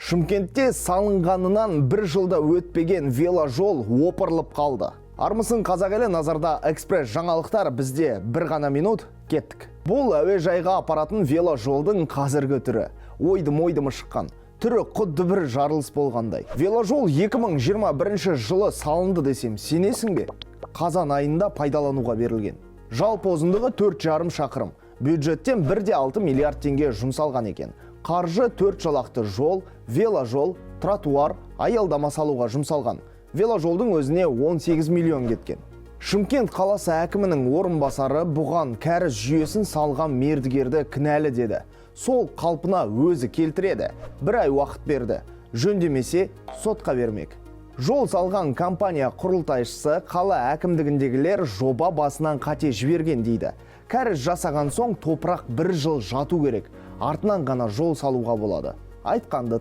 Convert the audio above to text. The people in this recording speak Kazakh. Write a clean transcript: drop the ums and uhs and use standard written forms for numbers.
Шымкентте салынғанынан бір жылда өтпеген веложол опырылып қалды. Армысың қазақ елі, назарда экспресс жаңалықтар, бізде бір ғана минут, кеттік. Бұл әуежайға апаратын веложолдың қазіргі түрі. Ойдым-ойдымы шыққан. Түрі құдды бір жарылыс болғандай. Веложол 2021 жылы салынды десем, сенесің бе? Қазан айында пайдалануға берілген. Жалпы ұзындығы 4,5 шақырым. Бюджеттен 1,6 миллиард теңге жұмсалған екен. Қаржы 4 жолақты жол, веложол, тротуар, аялдама салуға жұмсалған. Веложолдың өзіне 18 миллион кеткен. Шымкент қаласы әкімінің орынбасары бұған кәріз жүйесін салған мердігерді кінәлі деді. Сол қалпына өзі келтіреді. Бір ай уақыт берді. Жөндемесе сотқа бермек. Жол салған компания құрылтайшысы қала әкімдігіндегілер жоба басынан қате жіберген дейді. Кәріз жасаған соң топырақ 1 жыл жату керек. Артынан ғана жол салуға болады. Айтқанды